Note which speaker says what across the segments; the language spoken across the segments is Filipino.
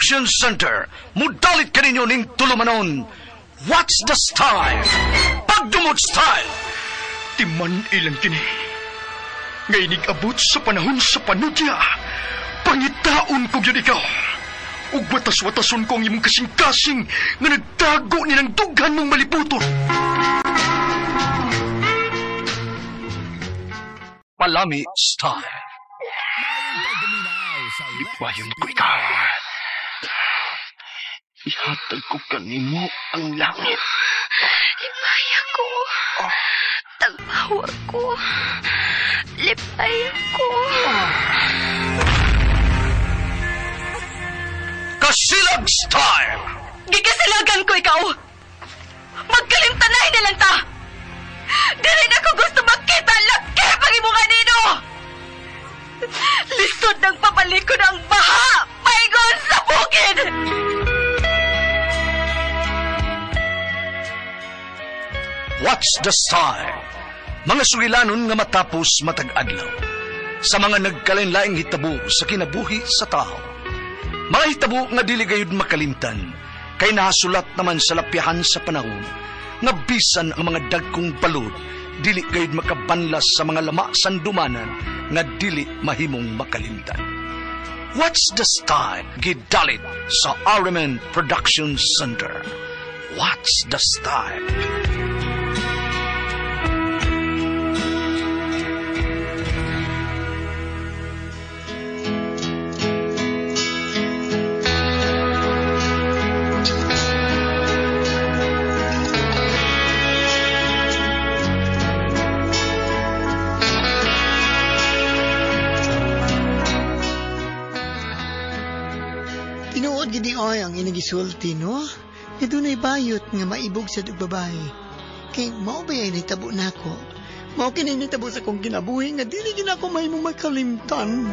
Speaker 1: Production Center. Mudalit ka ninyo ning tulumanon. What's the style? Pagdumot style.
Speaker 2: Timan ilang kini. Ngay nag-abot sa panahon sa panudya. Pangitaon ko yun ikaw. Ug watas-watason ko ang imong kasing-kasing nga nagtago nilang dughan mong malibuton.
Speaker 1: Palami style.
Speaker 2: Ipayon ko ikaw. Ihatag ko kanimo ang langit.
Speaker 3: Lipaya ko. Tagmawa ko. Lipaya ko.
Speaker 1: Kasilag style.
Speaker 3: Gikasilagan ko ikaw. Magkalimtanay na lang ta. Dili na ko gusto makita ang laki pang imong kanino. Lisod ng papalikod ang baha. Paigon sa bukid.
Speaker 1: What's the style? Mga sugilanon nga matapos matag-adlaw. Sa mga nagkalain-laing hitabo sa kinabuhi sa tao. Mga hitabo nga dili gayud makalimtan, kay nahasulat naman sa lapyahan sa panahon, nga bisan ang mga dagkong balod, dili gayud makabanlas sa mga lama sandumanan, nga dili mahimong makalimtan. What's the style? Gidalit sa Ariman Production Center. What's the style?
Speaker 4: Tinuod gidi oy ang inagisulti, no? Ito na'y bayot nga maibog sa babae. Kay mao ba yung nitabo na ako? Mao kinay nitabo sa kong kinabuhi nga dili gina ako mahimong makalimtan.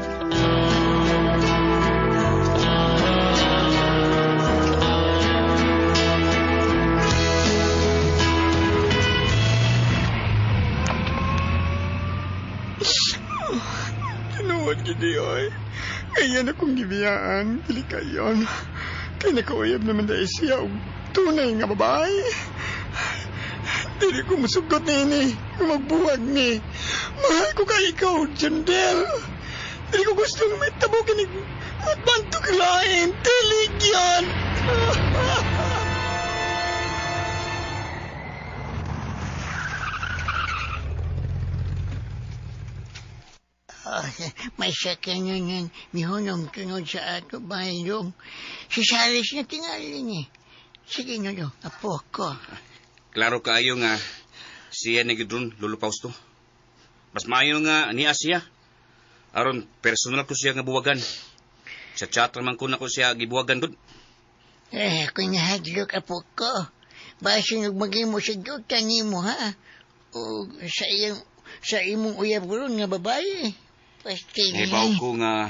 Speaker 4: Tinuod gidi oy. Kaya na kong gibiyaan, dili kayon. Kaya nakauyab naman dahil siya og tunay nga babae. Dili ko masugot na ini, magbuwag ni. Mahal ko kay ikaw, Jandel. Dili ko gusto nga may tabo kinig at bantok lain. Dili yan. May sakyan yan. Mihunong tunod sa ato bayong. Si Salis na tingalin eh. Sige nyo, apo ko.
Speaker 5: Klaro kaayo nga siya na gidron Lolo Fausto. Mas maayo nga niya siya. Aron personal ko siya nga buwagan. Sa chat naman ko na ko siya gibuwagan doon.
Speaker 4: Kung nahadlok apo ko. Basi nagmagimo sa Diyos kanimo ha. O sa imong uyab ron nga babae.
Speaker 5: Ibaw ko nga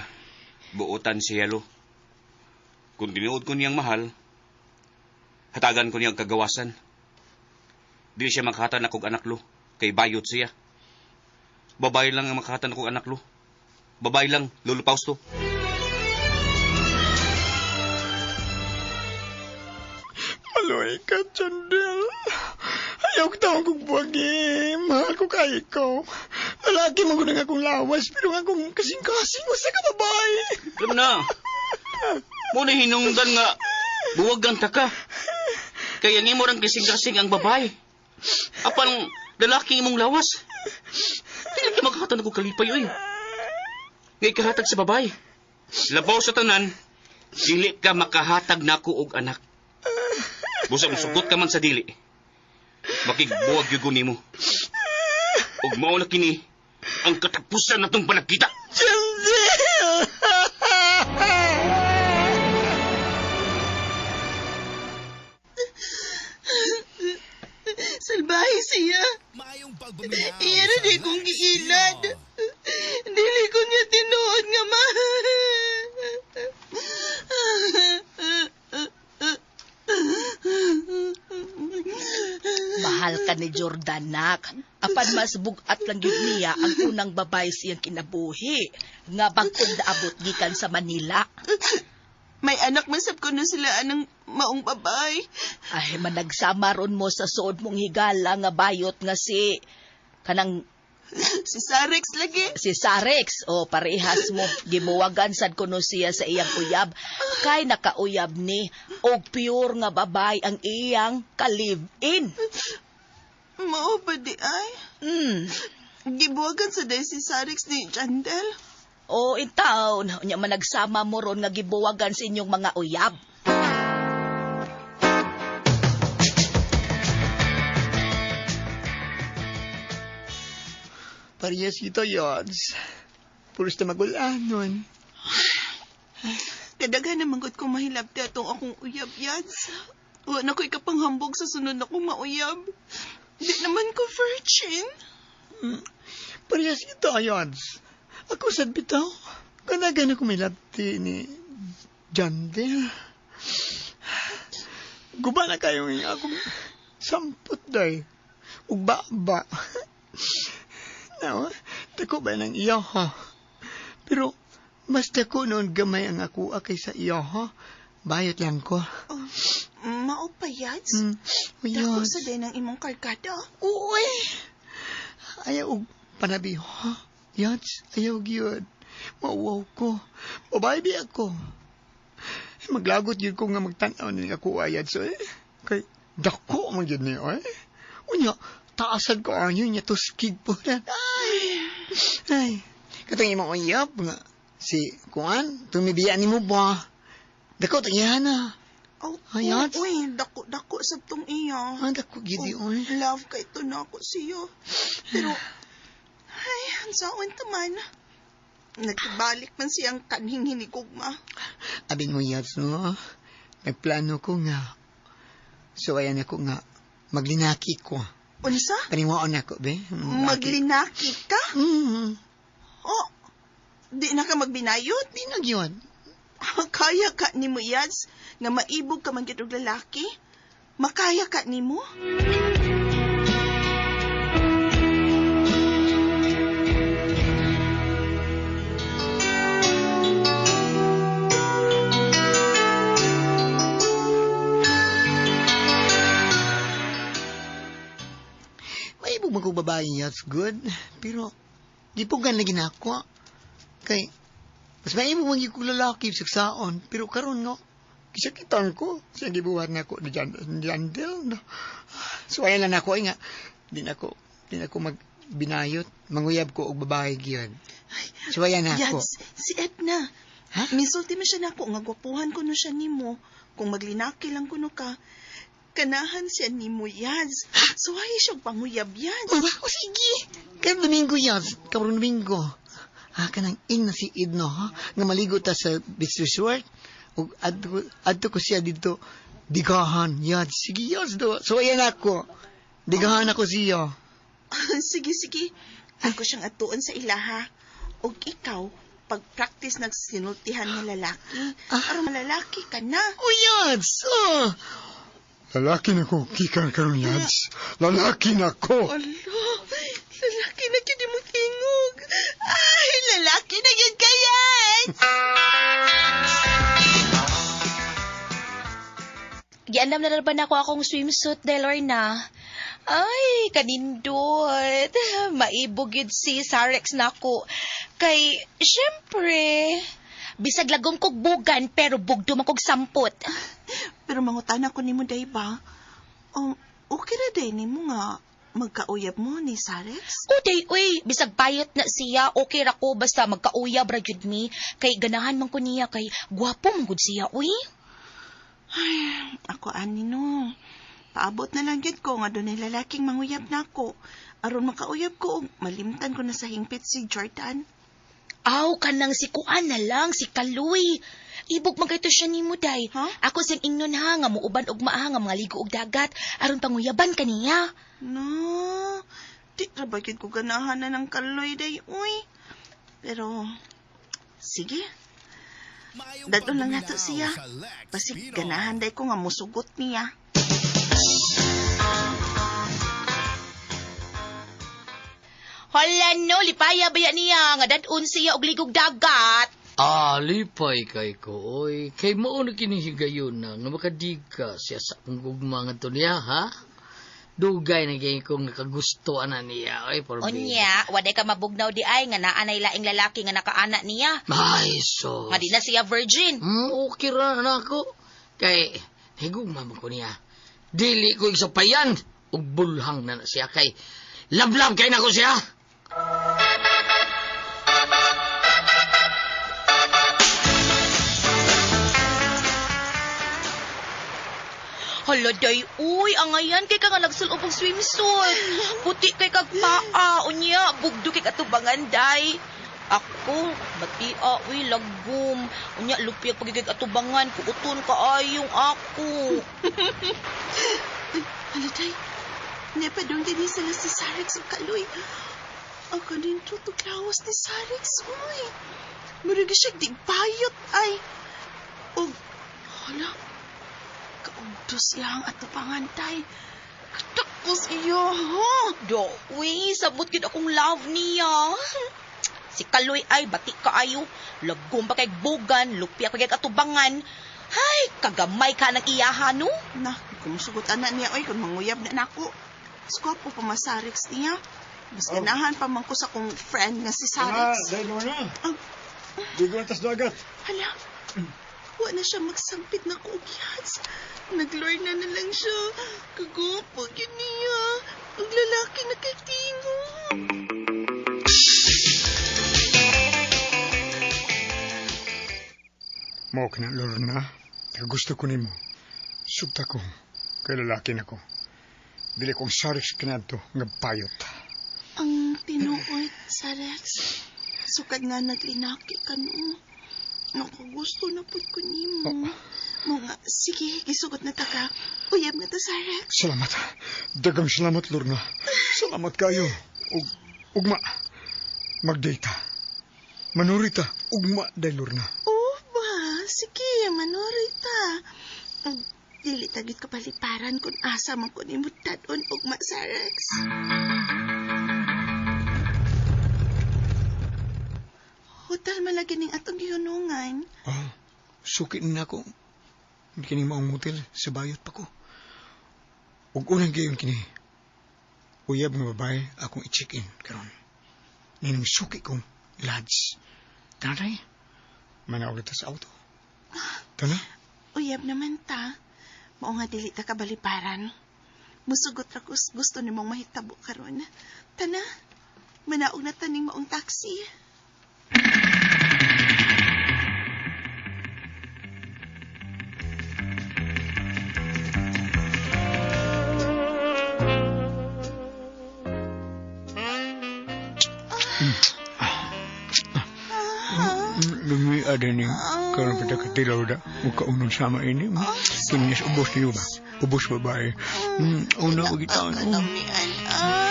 Speaker 5: buutan siya lo. Kung tinuod ko niyang mahal, hatagan ko niyang kagawasan. Di siya makahatan akong anak lo, kay bayot siya. Babae lang ang makahatan akong anak lo. Babae lang, Lolo Fausto.
Speaker 4: Maloy ka, Jandel. Ayaw ko tawag kong buwagi. Mahal ko kay ikaw. Lalaki mo ko na nga kong lawas, pero nga kong kasing-kasing mo sa kababae.
Speaker 5: Alam na. Muna hinungdan nga, buwagan ta ka. Kaya ni mo rang kasing-kasing ang babae. Apan lalaki imong lawas. Dili ka makahatan ako kalipay, oy. Ngay kahatag sa babae. Labaw sa tanan, dili ka makahatag nako og anak. Busa mo sugot ka man sa dili. Makigbuwag yung nimo. Ug mao na kini ang katapusan natong panagkita.
Speaker 4: Salbahe siya. Iyan na di kong giilad. Dili ko niya tinuod nga mahal.
Speaker 6: Mahal ka ni Jordan, nak. Apan mas bugat lang yun niya ang unang babae siyang kinabuhi. Nga bangkod naabot gikan sa Manila.
Speaker 4: May
Speaker 3: May anak masab ko na sila anang maong babay.
Speaker 6: Ay, managsama ron mo sa suod mong higala nga bayot nga si kanang
Speaker 3: Si Sarex lagi.
Speaker 6: si Sarex. O, parehas mo. Gibuwagan sad kuno siya sa iyang uyab. Kay nakauyab ni og pure nga babay ang iyang ka-live-in.
Speaker 3: Mao ba di ay? Gibuwagan sa day si Sarex ni Jandel.
Speaker 6: O, in town, nya managsama mo ron nga gibuwagan sa inyong mga uyab.
Speaker 4: Parehas kita, Yods. Puros na magulanon.
Speaker 3: Kadaghan na manggot ko mahilap di atong akong uyab yads. Wa na ko ikapanghambog sa sunod na kong mauyab. Di naman ko virgin.
Speaker 4: Parehas kita, Yods. Ako sad bitaw. Kanagan ako may labti ni Jandel. Guba na kayo ngayon akong samput day. Ugba-ba. Now, dako ba ng iyo, ha? Pero, mas dako noon gamay ang ako kaysa iyo, ha? Bayot lang ko.
Speaker 3: Oh, mao pa yads? Dako
Speaker 4: Uyos.
Speaker 3: sa day ng imong karkada.
Speaker 4: Uy! Ayaw og panabi, ha? Yods, ayaw gyud. Mauwaw ko. Babae di ako. Maglagot yun ko nga magtanaw ni ako ayad so kay dako man yun niyo unya taasan ko anyo niya to skid po na ay katong imong uyab nga si kuan tumibiya ni mo ba dako tanyana
Speaker 3: Oh,
Speaker 4: Ayad?
Speaker 3: uy, dako sa tong iya.
Speaker 4: dako gidi oy
Speaker 3: Love kay to na ako siyo. Pero, ay, ang saon taman. Nagbalik man siyang kanhing hinigugma.
Speaker 4: abin mo yads no nagplano ko nga so ayan ako nga maglinaki ko
Speaker 3: Unsa?
Speaker 4: paniwaon ako be
Speaker 3: Maglinaki ka? Oh, di na ka magbinayot?
Speaker 4: di na gyud
Speaker 3: Kaya ka ni mo, Yads, nga maibog ka man gyud og lalaki? Makaya ka ni mo?
Speaker 4: Maibog man kong babae, that's good. Pero, di po gan lagi na ako. Kay, mas maibog man kong lalaki sa saon. Pero karon nga, kisakitan ko. Siya gibuhat na ako ni Jandel. No? So, ayan lang ako, nga. Di na ako magbinayot. Manguyab ko og babae gyud. So, ayan na ako.
Speaker 3: Yads, si Edna.
Speaker 4: Ha?
Speaker 3: Misulti man siya nako nga gwapuhan ko no siya nimo. Kung maglinaki lang kuno ka, kanahan siya nimo, Yads. So, ay siya panguyab, Yads.
Speaker 4: O, sige. Kaya Domingo yan. Karong Domingo. Kanang ing na si Edno, ha? Nga maligo ta sa beach resort. O, adto ko siya dito. Digahan. Yan. Sige, yan. So, ayan ako. Digahan ako siya.
Speaker 3: Sige. Ako siyang atuon sa ilaha. Og ikaw, pag-practice nagsinultihan ng lalaki. Aron malalaki ka na.
Speaker 4: O, yan. Lalaki na ko. Kikan karon Yads. Lalaki na ko.
Speaker 3: Alo, lalaki na yun mo tingog. Ay, lalaki na yun kayan.
Speaker 6: Giandam na ba na ako akong swimsuit, Delorna? Ay, kanindot. Maibog yun si Sarex na ako. Kay, syempre, bisag lagom kog bugan, pero bugdo man kog sampot.
Speaker 3: Pero mangutan ako ni mo, day ba? Okay na day ni mo nga magkauyab mo ni Sarex?
Speaker 6: Uday, uy, bisag payot na siya, okay ra ko, basta magkauyab ra jud mi. Kay ganahan man ko niya, kay gwapo man gud siya, uy.
Speaker 3: Ay, ako ani no. Paabot na lang yun ko nga doon ay lalaking manguyab na ako. Aron makauyab ko, malimtan ko na sa hingpit si Jordan.
Speaker 6: Aw, kanang si Kuan na lang, si Kaloy. Ibog man kayto siya ni mo, day.
Speaker 3: Huh?
Speaker 6: Ako siyang ingnon ha, nga muuban og maaha, nga mga ligo og dagat, aron panguyaban kaniya.
Speaker 3: No, di ra ba yun ko ganahan na ng kaloy day, uy. Pero, sige. Dadon lang nato siya. Basi ganahan day ko nga musugot niya.
Speaker 6: Hala no, lipaya ba yan niya, nga dadun siya og ligog dagat.
Speaker 7: Lipay kay ko, oy. Kay mao na kinihigayon na nga makadiga siya sa akong gugma nga to niya, ha? Dugay na gay kong nakagustuhan na niya, oy, porbi.
Speaker 6: Unya, waday ka mabugnaw di ay nga naanay laing lalaki nga nakaana niya.
Speaker 7: Ay, sos.
Speaker 6: Nga di na siya virgin.
Speaker 7: Okay ra na ako. Kay, higugma mo ko niya. Dili ko igsapayan. Ug bulhang na siya kay. Lablab kay na ko siya.
Speaker 6: Hala, day, uy, angayan kay ka nga nagsulob og swimsuit. Puti kay kag paa, unya, bugdo kay katubangan, day. Ako, bati, uy, lagom. Unya, lupiyag pagigig atubangan, kuuton kaayong ako.
Speaker 3: Hala, day. Nepadong din sila si Sarex o Kaloy. Ako din tutuklawas ni Sarex, uy. Maragi siya digbayot, ay. O, hala, kaugdos iyang atubangan, day. Katakos iyo, ha?
Speaker 6: Do, uy, sabot gid akong love niya. Si Kaloy ay bati kaayo. Lagom pa kay bugan, lupiyag pa kay katubangan. Hay, kagamay ka ng iyahan, no?
Speaker 3: Na, kung sugutan na niya, oy, kung manguyab na nako. Skwapo pa masarix niya. Mas ganahan pa man ko sa kong friend nga si Sarix.
Speaker 4: Dahil mo na. Di ko natas dagat.
Speaker 3: Hala, wa na siya magsampit na kugyats. Nag-lure na lang siya. Kagopo, yun niya. Ang lalaki na kay Tingo.
Speaker 4: Mao ka na, Lorna. Gusto ko nimo. Sugta ko. Kay lalaki na ko. Dili kong Sarex kanadto nga payot.
Speaker 3: Ang tinuoy, Sarex. Sukad nga naglinaki ka no. Naku, gusto na po ko nimo. Mga, sige, gisugot na ta ka. Uyab na ta, Sarex.
Speaker 4: Salamat. Dagang salamat, Lorna. Salamat kayo. Ugma. Magdata. Manurita. Ugma, day, Lorna.
Speaker 3: Oh, ba? Sige, manoray ta. Dili tagit ko paliparan kung asa man ko ni mutadon ugma, Sarex. Hotel malagi ning atong gihunungan.
Speaker 4: Suki na ako. Hindi kini maong motel. Sa bayot pa ko. Ug unang gayon kini. Uyab nga babae akong i-check-in karon. Nining suki kong lodge. Tanay. Manawag ta sa auto. Tana?
Speaker 3: Uyab naman ta. Mao nga dili ta kabaliparan. Musugot ra kus gusto nimong mahitabo karon. Tana. Manaog na taning maong taxi.
Speaker 4: Lumi ada ni kalau kita ketilaw da muka unong sama ini kinis ubos niyo ba ubos babae una ko gitawan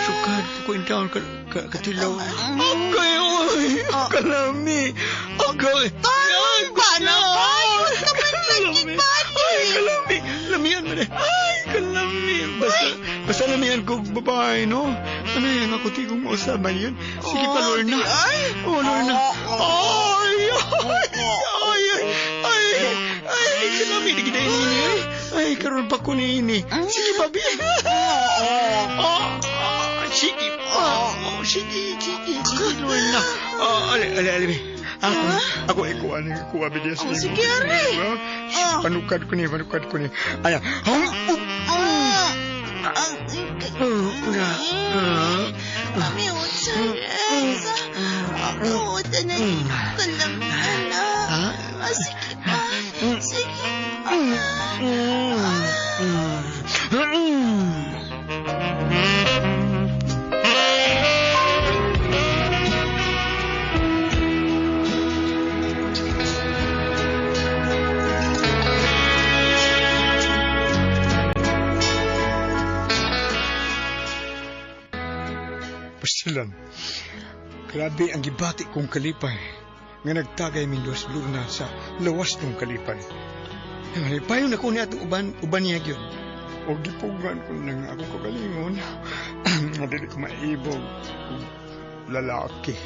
Speaker 4: sukad ko intawan katilaw agay kalami agay ay kalami lamian mo ay kalami basta lamian ko babae no ano yan ako tigong mo sama yun sige pa Lorna Lorna ay, kalami na gina ini. Ay, karoon pa ko ni ini. Sige, babi. Sige. Sige, Lorna. Ali. Ako ikuha bilis.
Speaker 3: Sige, Ari.
Speaker 4: Panukad ko ni. Ayan.
Speaker 3: Mami, Sarex. Ako, tanay. Kalamihan na. Sige pa. Sige.
Speaker 4: Pastilan. Grabe ang gibati kong kalipay nga nagtagay min Los Luna sa lawas ng kalipay. Nangalipayon ako ni atong uban niya yun. O gipugan ko na nga ako kagalingon. Nga dili ko maibog lalaki.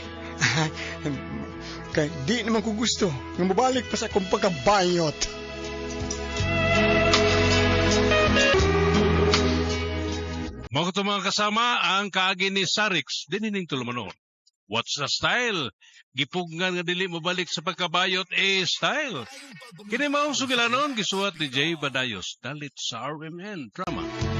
Speaker 4: Kay di naman ko gusto nga mabalik pa sa akong pagkabayot.
Speaker 8: Mga ito mga kasama, ang kaagi ni Sarix, dinining tulumanon. What's the style? Gipugnan nga dili mabalik sa pagkabayot, style. Kini maong sugilanon, gisuwat ni Jay Badayos, dalit sa RMN Drama.